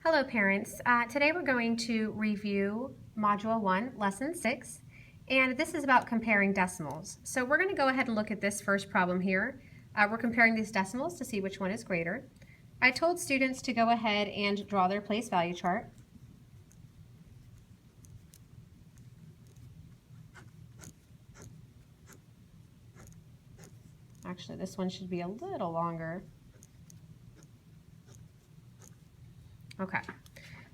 Hello parents. Today we're going to review Module 1, Lesson 6, and this is about comparing decimals. So we're going to go ahead and look at this first problem here. We're comparing these decimals to see which one is greater. I told students to go ahead and draw their place value chart. Actually, this one should be a little longer. Okay.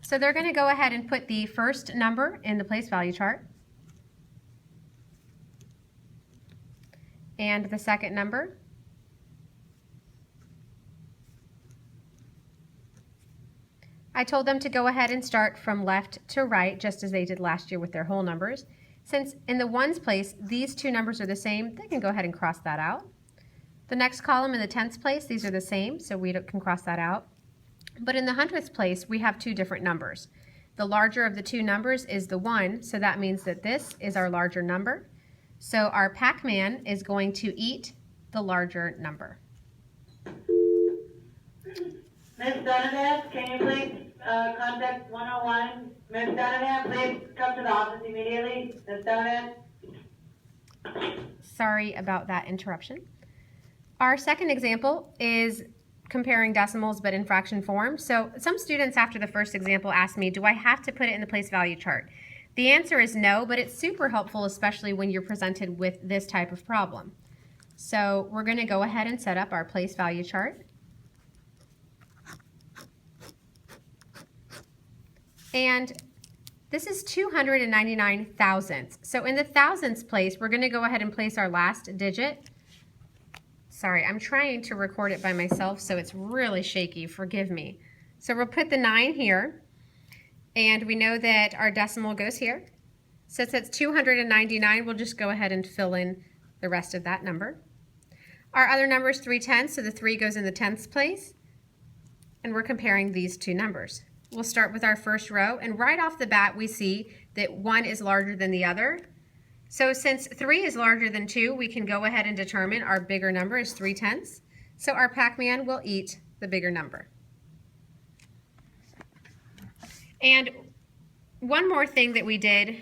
So they're going to go ahead and put the first number in the place value chart and the second number, I told them to go ahead and start from left to right just as they did last year with their whole numbers. Since in the ones place these two numbers are the same, they can go ahead and cross that out. The next column in the tenths place, these are the same, so we can cross that out. But in the hundredths place, we have two different numbers. The larger of the two numbers is the 1, so that means that this is our larger number. So our Pac-Man is going to eat the larger number. Ms. Donovan, can you please contact 101? Ms. Donovan, please come to the office immediately. Ms. Donovan? Sorry about that interruption. Our second example is comparing decimals but in fraction form. So some students after the first example asked me, do I have to put it in the place value chart? The answer is no, but it's super helpful, especially when you're presented with this type of problem. So we're going to go ahead and set up our place value chart. And this is 299 thousandths. So in the thousandths place, we're going to go ahead and place our last digit. Sorry, I'm trying to record it by myself, so it's really shaky. Forgive me. So we'll put the 9 here, and we know that our decimal goes here. Since it's 299, we'll just go ahead and fill in the rest of that number. Our other number is 3/10, so the 3 goes in the tenths place, and we're comparing these two numbers. We'll start with our first row, and right off the bat, we see that one is larger than the other. So since 3 is larger than 2, we can go ahead and determine our bigger number is 3/10. So our Pac-Man will eat the bigger number. And one more thing that we did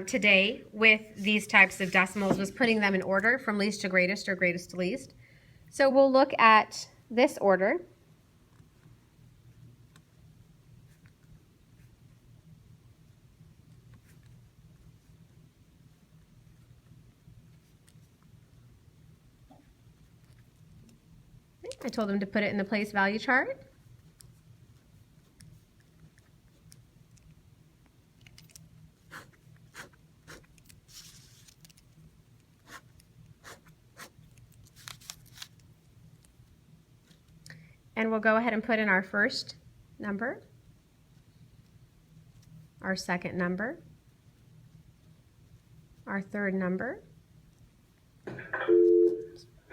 today with these types of decimals was putting them in order from least to greatest or greatest to least. So we'll look at this order. I told them to put it in the place value chart. And we'll go ahead and put in our first number, our second number, our third number,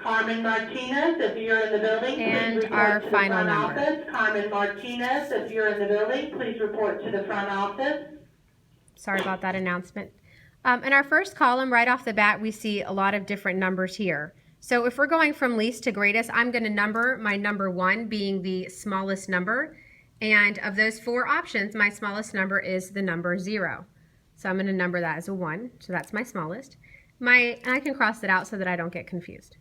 Carmen Martinez, if you're in the building, and please report our to the final front number. office. Carmen Martinez, if you're in the building, please report to the front office. Sorry about that announcement. In our first column, right off the bat, we see a lot of different numbers here. So if we're going from least to greatest, I'm going to number my number 1 being the smallest number. And of those 4 options, my smallest number is the number 0. So I'm going to number that as a 1. So that's my smallest. And I can cross it out so that I don't get confused.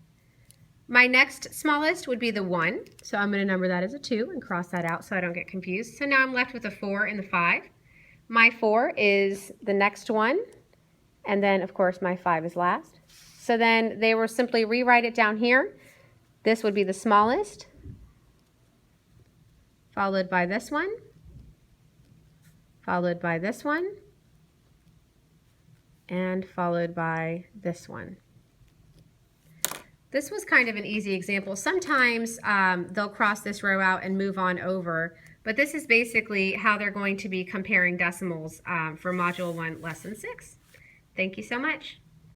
My next smallest would be the 1. So I'm going to number that as a 2 and cross that out so I don't get confused. So now I'm left with a 4 and the 5. My 4 is the next one. And then, of course, my 5 is last. So then they will simply rewrite it down here. This would be the smallest, followed by this one, followed by this one, and followed by this one. This was kind of an easy example. Sometimes they'll cross this row out and move on over, but this is basically how they're going to be comparing decimals for Module 1, Lesson 6. Thank you so much.